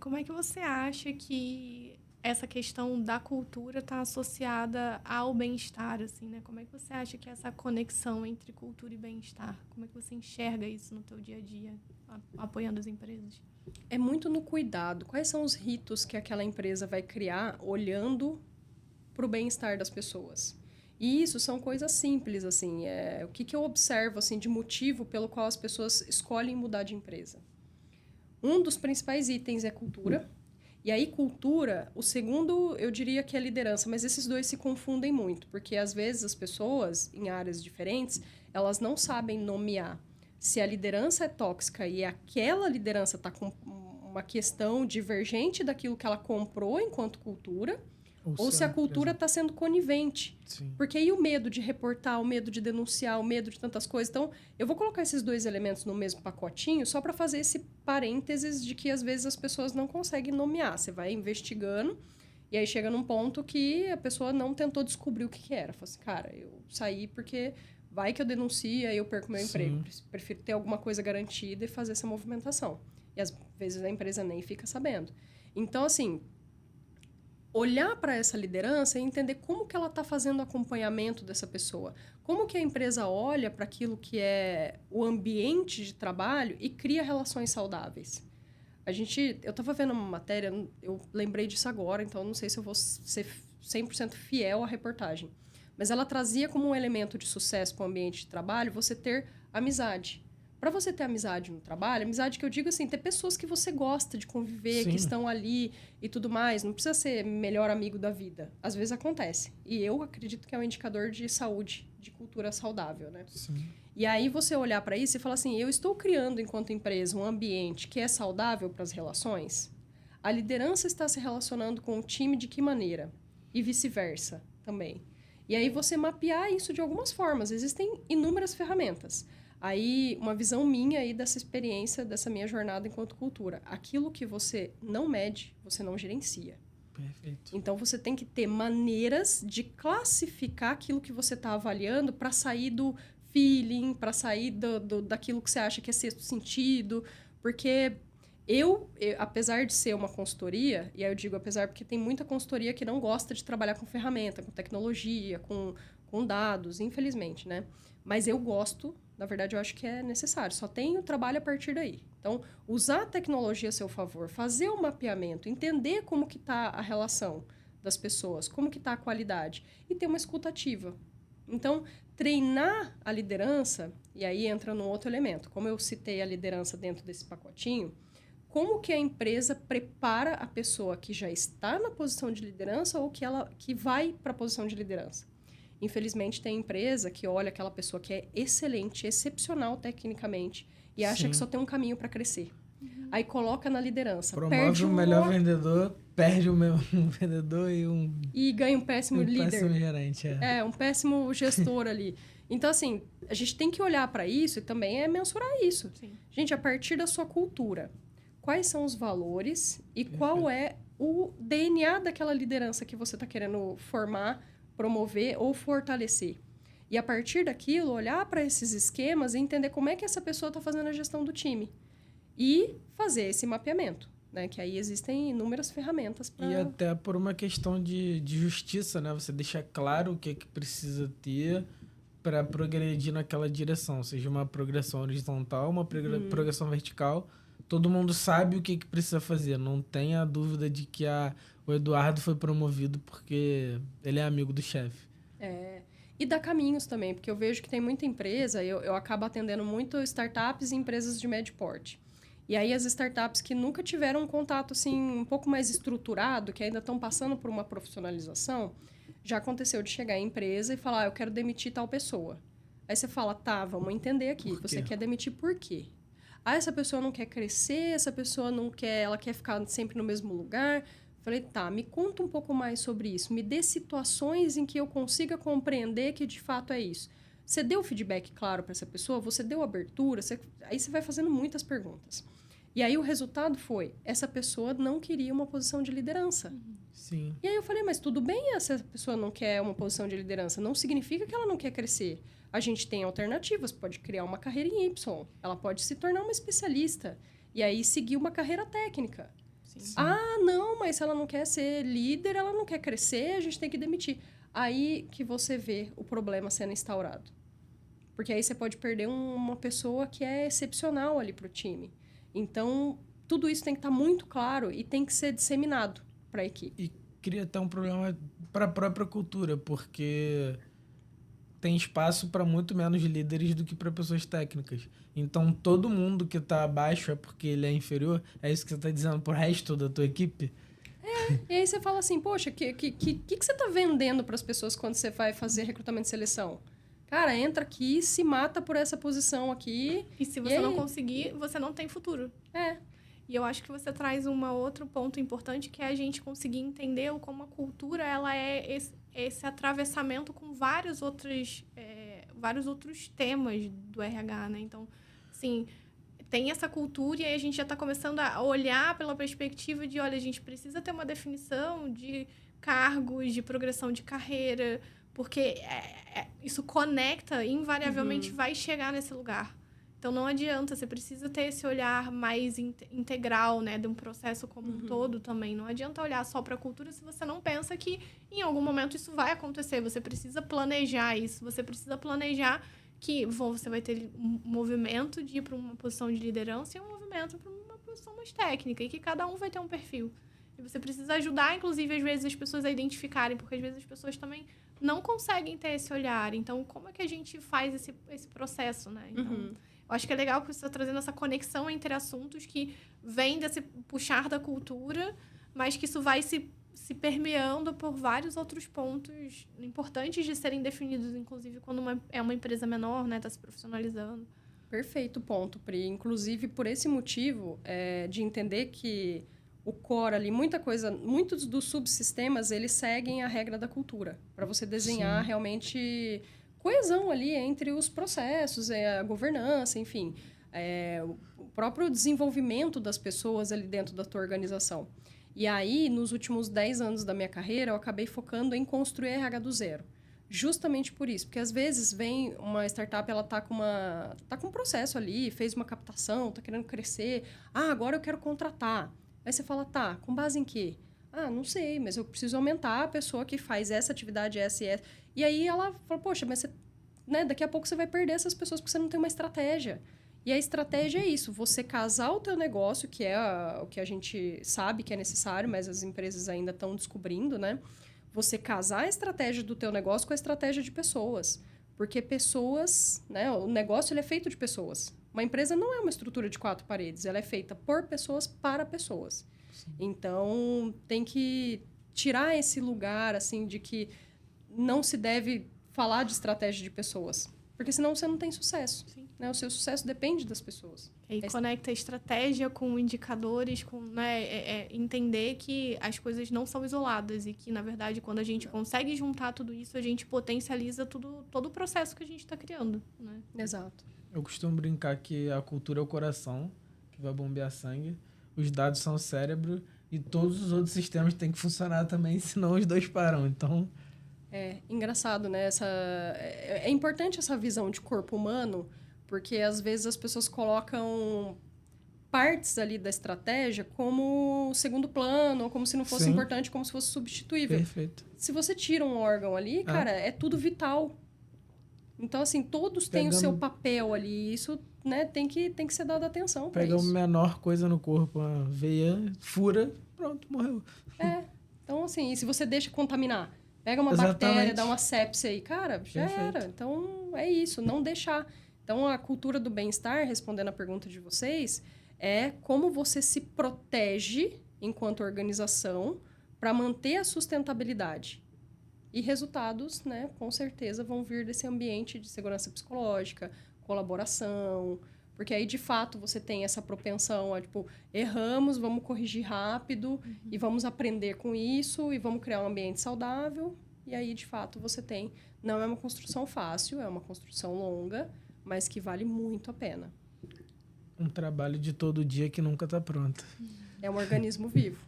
Como é que você acha que essa questão da cultura está associada ao bem-estar, assim, né? Como é que você acha que é essa conexão entre cultura e bem-estar? Como é que você enxerga isso no teu dia a dia, apoiando as empresas? É muito no cuidado. Quais são os ritos que aquela empresa vai criar olhando para o bem-estar das pessoas? E isso são coisas simples, assim. O que eu observo, assim, de motivo pelo qual as pessoas escolhem mudar de empresa? Um dos principais itens é cultura. E aí, cultura, o segundo, eu diria que é liderança, mas esses dois se confundem muito, porque às vezes as pessoas, em áreas diferentes, elas não sabem nomear se a liderança é tóxica e aquela liderança está com uma questão divergente daquilo que ela comprou enquanto cultura, ou se a cultura está sendo conivente. Sim. Porque aí o medo de reportar, o medo de denunciar, o medo de tantas coisas. Então, eu vou colocar esses dois elementos no mesmo pacotinho só para fazer esse parênteses de que às vezes as pessoas não conseguem nomear. Você vai investigando e aí chega num ponto que a pessoa não tentou descobrir o que era. Fala assim, cara, eu saí porque vai que eu denuncio e eu perco meu emprego. Prefiro ter alguma coisa garantida e fazer essa movimentação. E às vezes a empresa nem fica sabendo. Então, assim, olhar para essa liderança e entender como que ela está fazendo o acompanhamento dessa pessoa. Como que a empresa olha para aquilo que é o ambiente de trabalho e cria relações saudáveis. Eu estava vendo uma matéria, eu lembrei disso agora, então não sei se eu vou ser 100% fiel à reportagem. Mas ela trazia como um elemento de sucesso para o ambiente de trabalho você ter amizade. Para você ter amizade no trabalho, amizade que eu digo assim, ter pessoas que você gosta de conviver, Sim. que estão ali e tudo mais. Não precisa ser melhor amigo da vida. Às vezes acontece. E eu acredito que é um indicador de saúde, de cultura saudável, né? Sim. E aí você olhar para isso e falar assim, eu estou criando enquanto empresa um ambiente que é saudável para as relações? A liderança está se relacionando com o time de que maneira? E vice-versa também. E aí você mapear isso de algumas formas. Existem inúmeras ferramentas. Aí, uma visão minha aí dessa experiência, dessa minha jornada enquanto cultura. Aquilo que você não mede, você não gerencia. Perfeito. Então, você tem que ter maneiras de classificar aquilo que você está avaliando para sair do feeling, para sair daquilo que você acha que é sexto sentido. Porque apesar de ser uma consultoria, e aí eu digo apesar porque tem muita consultoria que não gosta de trabalhar com ferramenta, com tecnologia, com dados, infelizmente, né? Mas eu gosto, na verdade, eu acho que é necessário. Só tem o trabalho a partir daí. Então, usar a tecnologia a seu favor, fazer o mapeamento, entender como que está a relação das pessoas, como que está a qualidade, e ter uma escuta ativa. Então, treinar a liderança, e aí entra num outro elemento. Como eu citei a liderança dentro desse pacotinho, como que a empresa prepara a pessoa que já está na posição de liderança ou que vai para a posição de liderança? Infelizmente, tem empresa que olha aquela pessoa que é excelente, excepcional tecnicamente, e acha que só tem um caminho para crescer. Aí coloca na liderança. Promove o melhor vendedor, perde o meu vendedor e ganha um péssimo líder. Péssimo gerente, um péssimo gestor ali. Então, assim, a gente tem que olhar para isso e também mensurar isso. Sim. Gente, a partir da sua cultura, quais são os valores e qual é o DNA daquela liderança que você está querendo formar, promover ou fortalecer. E a partir daquilo, olhar para esses esquemas e entender como é que essa pessoa está fazendo a gestão do time. E fazer esse mapeamento, né? Que aí existem inúmeras ferramentas para... E até por uma questão de justiça, né? Você deixa claro o que precisa ter para progredir naquela direção. Seja uma progressão horizontal, uma progressão vertical. Todo mundo sabe o que precisa fazer. Não tenha dúvida de que o Eduardo foi promovido porque ele é amigo do chefe. E dá caminhos também, porque eu vejo que tem muita empresa, eu acabo atendendo muito startups e empresas de médio porte. E aí as startups que nunca tiveram um contato assim, um pouco mais estruturado, que ainda estão passando por uma profissionalização, já aconteceu de chegar em empresa e falar, eu quero demitir tal pessoa. Aí você fala, tá, vamos entender aqui. Você quer demitir por quê? Essa pessoa não quer crescer, essa pessoa não quer, ela quer ficar sempre no mesmo lugar. Falei, tá, me conta um pouco mais sobre isso. Me dê situações em que eu consiga compreender que de fato é isso. Você deu feedback claro para essa pessoa? Você deu abertura? Aí você vai fazendo muitas perguntas. E aí o resultado foi, essa pessoa não queria uma posição de liderança. Sim. E aí eu falei, mas tudo bem se essa pessoa não quer uma posição de liderança. Não significa que ela não quer crescer. A gente tem alternativas, pode criar uma carreira em Y. Ela pode se tornar uma especialista. E aí seguir uma carreira técnica. Sim. Ah, não, mas se ela não quer ser líder, ela não quer crescer, a gente tem que demitir. Aí que você vê o problema sendo instaurado. Porque aí você pode perder uma pessoa que é excepcional ali pro time. Então, tudo isso tem que estar muito claro e tem que ser disseminado para a equipe. E cria até um problema para a própria cultura, porque tem espaço para muito menos líderes do que para pessoas técnicas. Então, todo mundo que está abaixo é porque ele é inferior. É isso que você está dizendo pro resto da tua equipe? E aí você fala assim, poxa, que você está vendendo para as pessoas quando você vai fazer recrutamento e seleção? Cara, entra aqui, se mata por essa posição aqui. E se você não conseguir, você não tem futuro. E eu acho que você traz um outro ponto importante, que é a gente conseguir entender como a cultura ela é esse atravessamento com vários outros temas do RH, né? Então, assim, tem essa cultura e aí a gente já está começando a olhar pela perspectiva de, olha, a gente precisa ter uma definição de cargos, de progressão de carreira, porque isso conecta, invariavelmente vai chegar nesse lugar. Então, não adianta, você precisa ter esse olhar mais integral, né, de um processo como um todo também. Não adianta olhar só para a cultura se você não pensa que, em algum momento, isso vai acontecer. Você precisa planejar isso, você precisa planejar que você vai ter um movimento de ir para uma posição de liderança e um movimento para uma posição mais técnica, e que cada um vai ter um perfil. E você precisa ajudar, inclusive, às vezes, as pessoas a identificarem, porque, às vezes, as pessoas também não conseguem ter esse olhar. Então, como é que a gente faz esse processo, né? Então... Eu acho que é legal que você está trazendo essa conexão entre assuntos que vem desse puxar da cultura, mas que isso vai se permeando por vários outros pontos importantes de serem definidos, inclusive quando é uma empresa menor, né, está se profissionalizando. Perfeito ponto, Pri. Inclusive, por esse motivo, de entender que o core ali, muitos dos subsistemas, eles seguem a regra da cultura, para você desenhar realmente... coesão ali entre os processos, a governança, enfim, o próprio desenvolvimento das pessoas ali dentro da tua organização. E aí, nos últimos 10 anos da minha carreira, eu acabei focando em construir RH do zero. Justamente por isso, porque às vezes vem uma startup, ela tá com um processo ali, fez uma captação, tá querendo crescer, agora eu quero contratar. Aí você fala, tá, com base em quê? Não sei, mas eu preciso aumentar a pessoa que faz essa atividade, essa e essa. E aí ela fala, poxa, mas você, né, daqui a pouco você vai perder essas pessoas porque você não tem uma estratégia. E a estratégia é isso, você casar o teu negócio, que é o que a gente sabe que é necessário, mas as empresas ainda estão descobrindo, né? Você casar a estratégia do teu negócio com a estratégia de pessoas. Porque pessoas, né, o negócio ele é feito de pessoas. Uma empresa não é uma estrutura de 4 paredes, ela é feita por pessoas para pessoas. Sim. Então, tem que tirar esse lugar, assim, de que não se deve falar de estratégia de pessoas. Porque senão você não tem sucesso. Né? O seu sucesso depende das pessoas. E conecta a estratégia com indicadores, com, né, entender que as coisas não são isoladas e que, na verdade, quando a gente consegue juntar tudo isso, a gente potencializa todo o processo que a gente está criando. Né? Exato. Eu costumo brincar que a cultura é o coração, que vai bombear sangue, os dados são o cérebro e todos os outros sistemas têm que funcionar também, senão os dois param. Então... engraçado, né? É importante essa visão de corpo humano, porque às vezes as pessoas colocam partes ali da estratégia como segundo plano, ou como se não fosse importante, como se fosse substituível. Perfeito. Se você tira um órgão ali, cara, é tudo vital. Então, assim, todos têm o seu papel ali. Isso, né, tem que ser dado atenção para isso. Pega a menor coisa no corpo, a veia, fura, pronto, morreu. Então, assim, e se você deixa contaminar? Pega uma bactéria, dá uma sepse aí. Cara, já era. Então, é isso, não deixar. Então, a cultura do bem-estar, respondendo a pergunta de vocês, é como você se protege enquanto organização para manter a sustentabilidade. E resultados, né, com certeza, vão vir desse ambiente de segurança psicológica, colaboração, porque aí, de fato, você tem essa propensão a, tipo, erramos, vamos corrigir rápido e vamos aprender com isso e vamos criar um ambiente saudável. E aí, de fato, você tem... Não é uma construção fácil, é uma construção longa, mas que vale muito a pena. Um trabalho de todo dia que nunca está pronto. É um organismo vivo.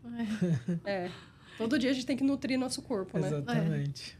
Todo dia a gente tem que nutrir nosso corpo, né? Exatamente.